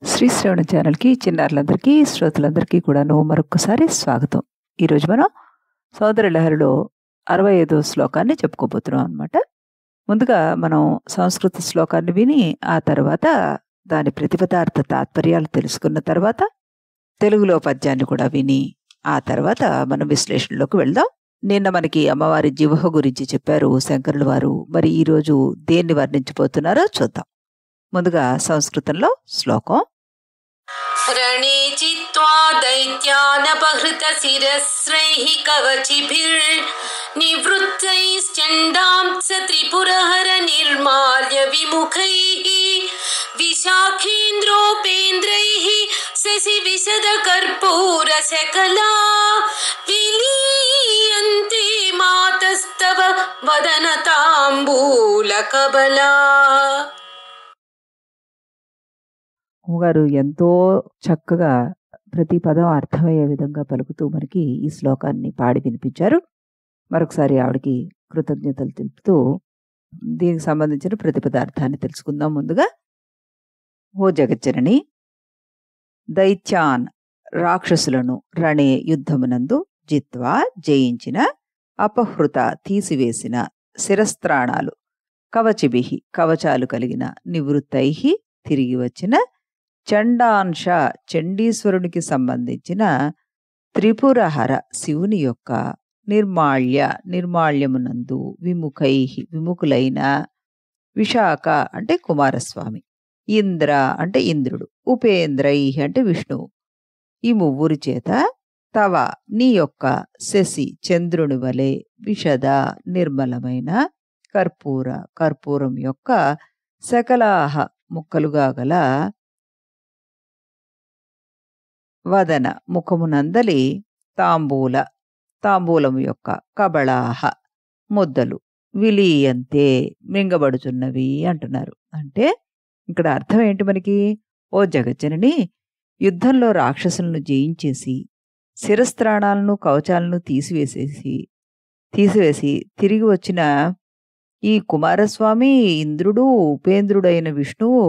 శ్రీ శ్రవణ ఛానల్‌కి చిన్నారులందరికీ, శ్రోతలందరికీ కూడాను మరొక్కసారి స్వాగతం. ఈరోజు మనం సోదర లహరిలో 65వ శ్లోకాన్ని చెప్పుకోబోతున్నాం అనమాట. ముందుగా మనం సంస్కృత శ్లోకాన్ని విని, ఆ తర్వాత దాని ప్రతిపదార్థ తాత్పర్యాలు తెలుసుకున్న తర్వాత, తెలుగులో పద్యాన్ని కూడా విని, ఆ తర్వాత మనం విశ్లేషణలోకి వెళ్దాం. నిన్న మనకి అమ్మవారి జిహ్వ గురించి చెప్పారు శంకరుల వారు. మరి ఈరోజు దేన్ని వర్ణించబోతున్నారో చూద్దాం. ముందుగా సంస్కృతంలో శ్లోకం. రణే చిత్వా దైత్యానపహృత శిరస్రైః కవచిభిర్నివృత్తైశ్చండాంస త్రిపురహర నిర్మాల్య విముఖైః విశాఖేంద్రోపేంద్రైః శశి విశద కర్పూర శకలా విలీయంతే మాతస్తవ వదన తాంబూల కబలా. అమ్మగారు ఎంతో చక్కగా ప్రతి పదం అర్థమయ్యే విధంగా పలుకుతూ మనకి ఈ శ్లోకాన్ని పాడి వినిపించారు. మరొకసారి ఆవిడకి కృతజ్ఞతలు తెలుపుతూ దీనికి సంబంధించిన ప్రతిపదార్థాన్ని తెలుసుకుందాం. ముందుగా, ఓ జగజ్జనని, దైత్యాన్ రాక్షసులను రణే యుద్ధమునందు జిత్వా జయించిన, అపహృత తీసివేసిన, శిరస్త్రాణాలు కవచిభిః కవచాలు కలిగిన, నివృత్తైః తిరిగి వచ్చిన, చండాంశ చండీశ్వరునికి సంబంధించిన, త్రిపురహర శివుని యొక్క నిర్మాల్య నిర్మాల్యమునందు, విముఖై విముఖులైన, విశాఖ అంటే కుమారస్వామి, ఇంద్ర అంటే ఇంద్రుడు, ఉపేంద్రై అంటే విష్ణువు, ఈ ముగ్గురి చేత తవ నీ యొక్క, శశి చంద్రుని వలె, విశద నిర్మలమైన, కర్పూర కర్పూరం యొక్క, సకలాహ ముక్కలుగా గల, వదన ముఖమునందలి, తాంబూల తాంబూలము యొక్క, కబళాహ ముద్దలు, విలీయంతే మింగబడుచున్నవి అంటున్నారు. అంటే ఇక్కడ అర్థం ఏంటి మనకి? ఓ జగజ్జనని, యుద్ధంలో రాక్షసులను జయించేసి, శిరస్త్రాణాలను కవచాలను తీసివేసి తిరిగి వచ్చిన ఈ కుమారస్వామి, ఇంద్రుడు, ఉపేంద్రుడైన విష్ణువు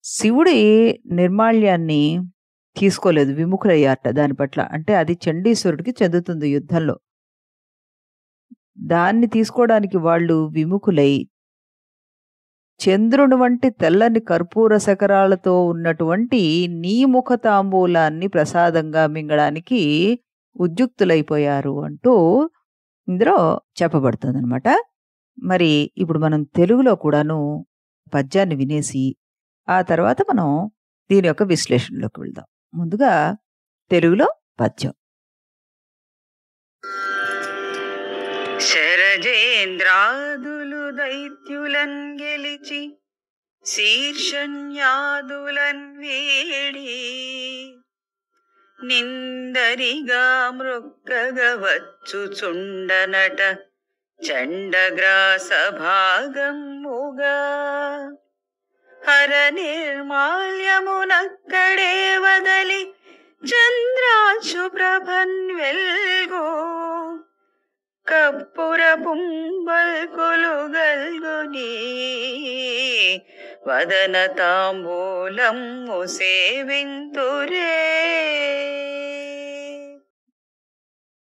శివుడి నిర్మాల్యాన్ని తీసుకోలేదు, విముఖులయ్యారట దాని పట్ల. అంటే అది చండీశ్వరుడికి చెందుతుంది యుద్ధంలో. దాన్ని తీసుకోవడానికి వాళ్ళు విముఖులై, చంద్రుని వంటి తెల్లని కర్పూర శకరాలతో ఉన్నటువంటి నీ ముఖ తాంబూలాన్ని ప్రసాదంగా మింగడానికి ఉద్యుక్తులైపోయారు అంటూ ఇందులో చెప్పబడుతుంది అనమాట. మరి ఇప్పుడు మనం తెలుగులో కూడాను పద్యాన్ని వినేసి, ఆ తర్వాత మనం దీని యొక్క విశ్లేషణలోకి వెళ్దాం. ముందుగా తెలుగులో పద్యం. శరజేంద్రాదులు దైత్యులన్ గెలిచి, శీర్షణ్యాదులన్ వేడి, నిందరిగా మృక్కగవచ్చుచుండనట చండగ్రాస భాగముగా, హర నిర్మాల్యమునక్కడే వదలి చంద్రాంశు ప్రభన్ వెల్గో, కప్పుర పుంబల్కులుగల్గుని వదన తాంబూలం సేవింతురే.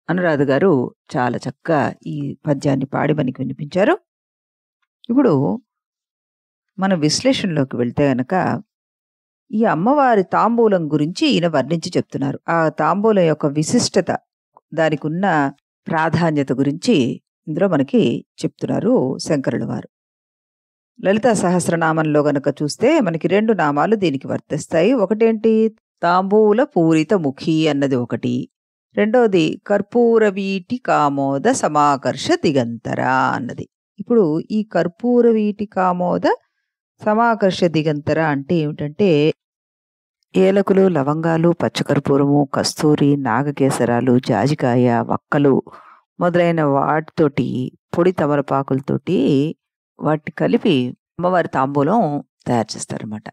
అనురాధ గారు చాలా చక్కగా ఈ పద్యాన్ని పాడి మనకి వినిపించారు. ఇప్పుడు మన విశ్లేషణలోకి వెళ్తే గనక, ఈ అమ్మవారి తాంబూలం గురించి ఈయన వర్ణించి చెప్తున్నారు. ఆ తాంబూలం యొక్క విశిష్టత, దానికి ఉన్న ప్రాధాన్యత గురించి ఇందులో మనకి చెప్తున్నారు శంకరుల వారు. లలితా సహస్రనామంలో గనక చూస్తే మనకి 2 నామాలు దీనికి వర్తిస్తాయి. ఒకటేంటి? తాంబూల పూరిత ముఖి అన్నది ఒకటి, రెండోది కర్పూర వీటి కామోద సమాకర్ష దిగంతర అన్నది. ఇప్పుడు ఈ కర్పూర వీటి కామోద సమాకర్ష దిగంతర అంటే ఏమిటంటే, ఏలకులు, లవంగాలు, పచ్చకర్పూరము, కస్తూరి, నాగకేసరాలు, జాజికాయ, వక్కలు మొదలైన వాటితోటి, పొడి తమలపాకులతోటి వాటిని కలిపి అమ్మవారి తాంబూలం తయారు చేస్తారన్నమాట.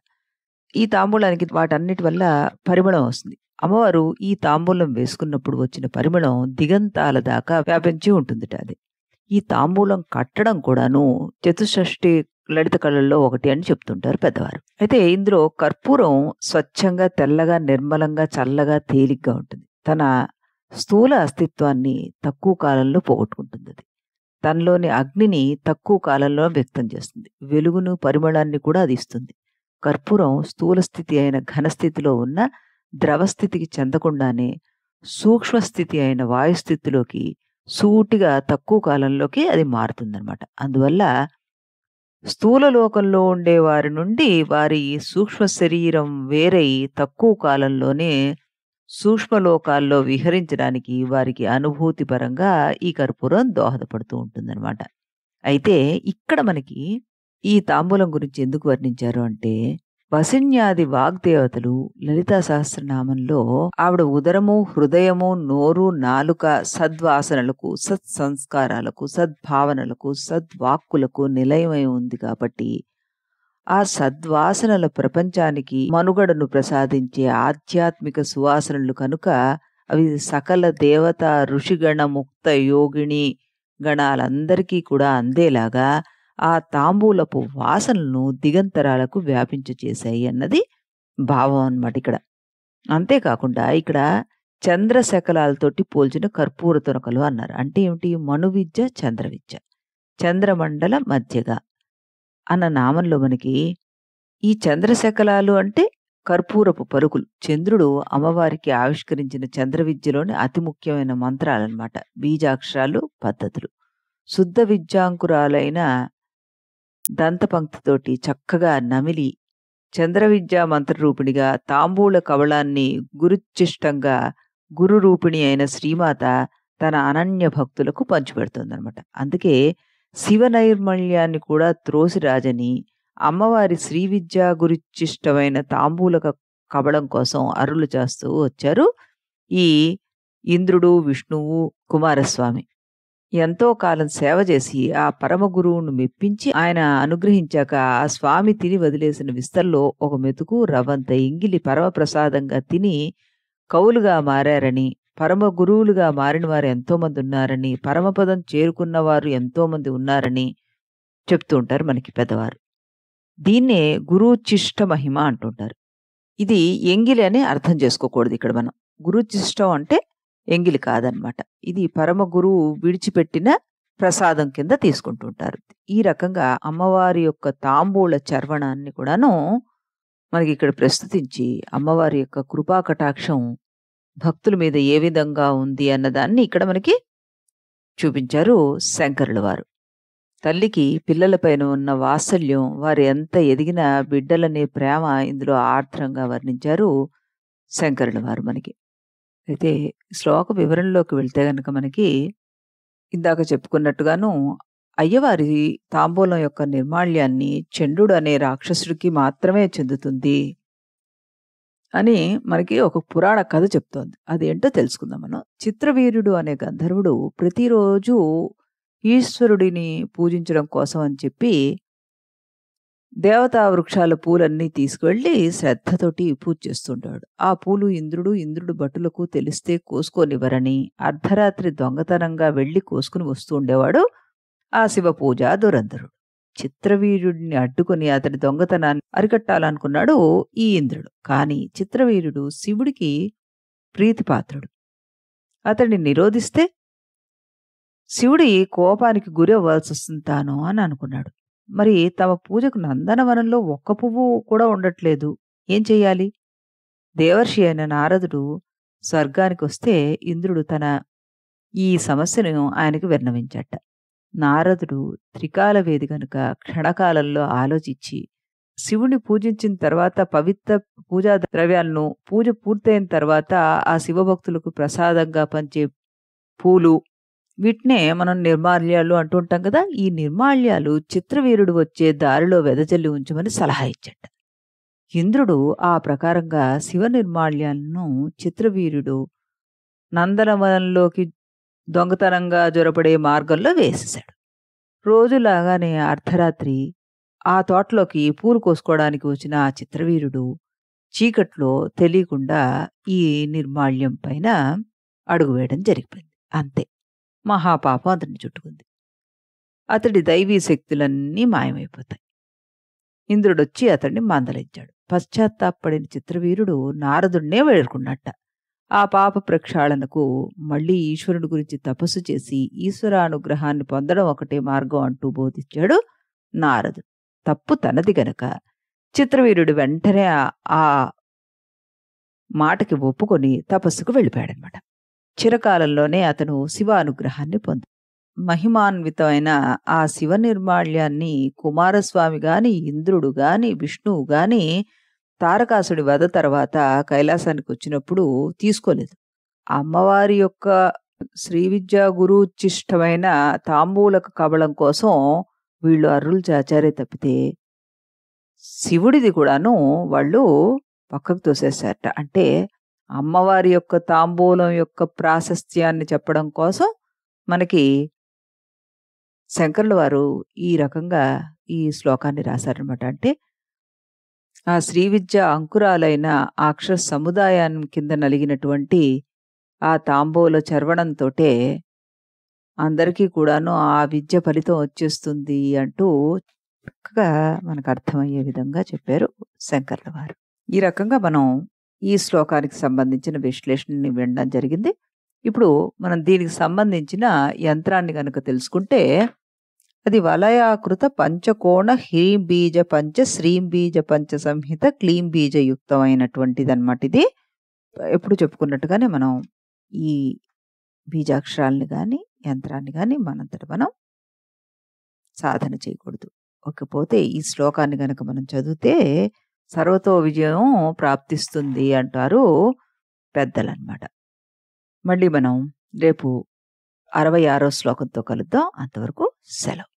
ఈ తాంబూలానికి వాటన్నిటి వల్ల పరిమళం వస్తుంది. అమ్మవారు ఈ తాంబూలం వేసుకున్నప్పుడు వచ్చిన పరిమళం దిగంతాల దాకా వ్యాపించి ఉంటుందిట. అది ఈ తాంబూలం కట్టడం కూడాను చతుషష్ఠి లలిత కళల్లో ఒకటి అని చెప్తుంటారు పెద్దవారు. అయితే ఇందులో కర్పూరం స్వచ్ఛంగా, తెల్లగా, నిర్మలంగా, చల్లగా, తేలిగ్గా ఉంటుంది. తన స్థూల అస్తిత్వాన్ని తక్కువ కాలంలో పోగొట్టుకుంటుందది. తనలోని అగ్నిని తక్కువ కాలంలో వ్యక్తం చేస్తుంది. వెలుగును, పరిమళాన్ని కూడా అది ఇస్తుంది. కర్పూరం స్థూల స్థితి అయిన ఘనస్థితిలో ఉన్న ద్రవస్థితికి చెందకుండానే సూక్ష్మ స్థితి అయిన వాయుస్థితిలోకి సూటిగా తక్కువ కాలంలోకి అది మారుతుందన్నమాట. అందువల్ల స్థూల లోకంలో ఉండే వారి నుండి వారి సూక్ష్మ శరీరం వేరై తక్కువ కాలంలోనే సూక్ష్మ లోకాల్లో విహరించడానికి వారికి అనుభూతి పరంగా ఈ కర్పూరం దోహదపడుతూ ఉంటుందన్నమాట. అయితే ఇక్కడ మనకి ఈ తాంబూలం గురించి ఎందుకు వర్ణించారు అంటే, వసిన్యాది వాగ్దేవతలు లలితా సహస్రనామంలో ఆవిడ ఉదరము, హృదయము, నోరు, నాలుక సద్వాసనలకు, సత్సంస్కారాలకు, సద్భావనలకు, సద్వాక్కులకు నిలయమై ఉంది కాబట్టి ఆ సద్వాసనల ప్రపంచానికి మనుగడను ప్రసాదించే ఆధ్యాత్మిక సువాసనలు కనుక అవి సకల దేవత, ఋషిగణ, ముక్త యోగిని గణాలందరికీ కూడా అందేలాగా ఆ తాంబూలపు వాసనలను దిగంతరాలకు వ్యాపించచేశాయి అన్నది భావం అన్నమాట ఇక్కడ. అంతేకాకుండా ఇక్కడ చంద్రశకలాలతోటి పోల్చిన కర్పూర తొనకలు అన్నారు. అంటే ఏమిటి? మనువిద్య, చంద్రవిద్య, చంద్రమండల మధ్యగా అన్న నామంలో మనకి ఈ చంద్రశకలాలు అంటే కర్పూరపు పరుకులు. చంద్రుడు అమ్మవారికి ఆవిష్కరించిన చంద్ర విద్యలోని అతి ముఖ్యమైన మంత్రాలన్నమాట. బీజాక్షరాలు, పద్ధతులు. శుద్ధ విద్యాంకురాలైన దంతపంక్తితోటి చక్కగా నమిలి చంద్ర విద్యా మంత్రరూపిణిగా తాంబూల కవళాన్ని గురుచిష్టంగా గురు రూపిణి అయిన శ్రీమాత తన అనన్య భక్తులకు పంచిపెడుతుందన్నమాట. అందుకే శివ నైర్మల్యాన్ని కూడా త్రోసిరాజని అమ్మవారి శ్రీ విద్యా గురుచిష్టమైన తాంబూల కబళం కోసం అరులు చేస్తూ వచ్చారు ఈ ఇంద్రుడు, విష్ణువు, కుమారస్వామి. ఎంతో కాలం సేవ చేసి ఆ పరమ గురువును మెప్పించి ఆయన అనుగ్రహించాక ఆ స్వామి తిని వదిలేసిన విస్తల్లో ఒక మెతుకు రవ్వంత ఇంగిలి పరమప్రసాదంగా తిని కవులుగా మారారని, పరమ గురువులుగా మారిన వారు ఎంతోమంది ఉన్నారని, పరమపదం చేరుకున్న వారు ఎంతోమంది ఉన్నారని చెప్తూ ఉంటారు మనకి పెద్దవారు. దీన్నే గురుచిష్ట మహిమ అంటుంటారు. ఇది ఎంగిలి అని అర్థం చేసుకోకూడదు ఇక్కడ మనం. గురుచిష్టం అంటే ఎంగిలి కాదనమాట. ఇది పరమ గురువు విడిచిపెట్టిన ప్రసాదం కింద తీసుకుంటుంటారు. ఈ రకంగా అమ్మవారి యొక్క తాంబూల చర్వణాన్ని కూడాను మనకి ఇక్కడ ప్రస్తుతించి అమ్మవారి యొక్క కృపా కటాక్షం భక్తుల మీద ఏ విధంగా ఉంది అన్నదాన్ని ఇక్కడ మనకి చూపించారు శంకరుల వారు. తల్లికి పిల్లలపైన ఉన్న వాత్సల్యం, వారు ఎంత ఎదిగిన బిడ్డలనే ప్రేమ ఇందులో ఆర్ద్రంగా వర్ణించారు శంకరుల వారు మనకి. అయితే శ్లోక వివరణలోకి వెళ్తే గనక మనకి ఇందాక చెప్పుకున్నట్టుగాను అయ్యవారి తాంబూలం యొక్క నిర్మాల్యాన్ని చంద్రుడు అనే రాక్షసుడికి మాత్రమే చెందుతుంది అని మనకి ఒక పురాణ కథ చెప్తోంది. అదేంటో తెలుసుకుందాం మనం. చిత్రవీర్యుడు అనే గంధర్వుడు ప్రతిరోజు ఈశ్వరుడిని పూజించడం కోసం అని చెప్పి దేవతా వృక్షాల పూలన్నీ తీసుకువెళ్ళి శ్రద్ధతోటి పూజ చేస్తుంటాడు. ఆ పూలు ఇంద్రుడు భటులకు తెలిస్తే కోసుకోనివ్వరని అర్ధరాత్రి దొంగతనంగా వెళ్లి కోసుకుని వస్తూ ఉండేవాడు ఆ శివ పూజ దురంధరుడు. చిత్రవీర్యుడిని అడ్డుకుని అతని దొంగతనాన్ని అరికట్టాలనుకున్నాడు ఈ ఇంద్రుడు. కానీ చిత్రవీర్యుడు శివుడికి ప్రీతిపాత్రుడు. అతడిని నిరోధిస్తే శివుడి కోపానికి గురి అవ్వాల్సి వస్తుంది తాను అని అనుకున్నాడు. మరి తమ పూజకు నందనవనంలో ఒక్క పువ్వు కూడా ఉండట్లేదు, ఏం చెయ్యాలి? దేవర్షి అయిన నారదుడు స్వర్గానికి వస్తే ఇంద్రుడు తన ఈ సమస్యను ఆయనకు విన్నవించట. నారదుడు త్రికాలవేది గనుక క్షణకాలంలో ఆలోచించి శివుని పూజించిన తర్వాత పవిత్ర పూజా ద్రవ్యాలను పూజ పూర్తయిన తర్వాత ఆ శివభక్తులకు ప్రసాదంగా పంచే పూలు, వీటినే మనం నిర్మాల్యాలు అంటూ ఉంటాం కదా. ఈ నిర్మాల్యాలు చిత్రవీరుడు వచ్చే దారిలో వెదజల్లి ఉంచమని సలహా ఇచ్చట. ఇంద్రుడు ఆ ప్రకారంగా శివ నిర్మాల్యాలను చిత్రవీరుడు నందనవనంలోకి దొంగతనంగా జొరపడే మార్గంలో వేసేశాడు. రోజులాగానే అర్ధరాత్రి ఆ తోటలోకి పూలు కోసుకోవడానికి వచ్చిన ఆ చిత్రవీరుడు చీకట్లో తెలియకుండా ఈ నిర్మాల్యం పైన అడుగు వేయడం జరిగిపోయింది. అంతే, మహాపాపం అతన్ని చుట్టుకుంది. అతడి దైవీ శక్తులన్నీ మాయమైపోతాయి. ఇంద్రుడొచ్చి అతన్ని మందలించాడు. పశ్చాత్తాపడిన చిత్రవీరుడు నారదుడినే వేడుకున్నట్ట. ఆ పాప ప్రక్షాళనకు మళ్ళీ ఈశ్వరుడి గురించి తపస్సు చేసి ఈశ్వరానుగ్రహాన్ని పొందడం ఒకటే మార్గం అంటూ బోధించాడు నారదుడు. తప్పు తనది గనక చిత్రవీరుడు వెంటనే ఆ మాటకి ఒప్పుకొని తపస్సుకు వెళ్ళిపోయాడనమాట. చిరకాలంలోనే అతను శివానుగ్రహాన్ని పొందాడు. మహిమాన్వితమైన ఆ శివ నిర్మాల్యాన్ని కుమారస్వామి గాని, ఇంద్రుడు గాని, విష్ణువు గాని తారకాసుడి వధ తర్వాత కైలాసానికి వచ్చినప్పుడు తీసుకోలేదు. అమ్మవారి యొక్క శ్రీ విద్యా గురుచిష్టమైన తాంబూలక కబళం కోసం వీళ్ళు అర్రులు చాచారే తప్పితే శివుడిది కూడాను వాళ్ళు పక్కకు తోసేశారట. అంటే అమ్మవారి యొక్క తాంబూలం యొక్క ప్రాశస్త్యాన్ని చెప్పడం కోసం మనకి శంకరుల వారు ఈ రకంగా ఈ శ్లోకాన్ని రాశారనమాట. అంటే ఆ శ్రీ విద్య అంకురాలైన ఆ అక్షర సముదాయాన్ని కింద నలిగినటువంటి ఆ తాంబూల చర్వణంతోటే అందరికీ కూడాను ఆ విద్య ఫలితం వచ్చేస్తుంది అంటూ చక్కగా మనకు అర్థమయ్యే విధంగా చెప్పారు శంకరుల వారు. ఈ రకంగా మనం ఈ శ్లోకానికి సంబంధించిన విశ్లేషణని వినడం జరిగింది. ఇప్పుడు మనం దీనికి సంబంధించిన యంత్రాన్ని కనుక తెలుసుకుంటే అది వలయాకృత పంచకోణ హ్రీం బీజ పంచ శ్రీం బీజ పంచ సంహిత క్లీం బీజ యుక్తమైనటువంటిది అనమాట. ఇది ఎప్పుడు చెప్పుకున్నట్టుగానే మనం ఈ బీజాక్షరాలని కానీ యంత్రాన్ని కానీ మనంతట మనం సాధన చేయకూడదు. ఒకపోతే ఈ శ్లోకాన్ని గనక మనం చదివితే సర్వతో విజయం ప్రాప్తిస్తుంది అంటారు పెద్దలన్నమాట. మళ్ళీ మనం రేపు 66వ శ్లోకంతో కలుద్దాం. అంతవరకు సెలవు.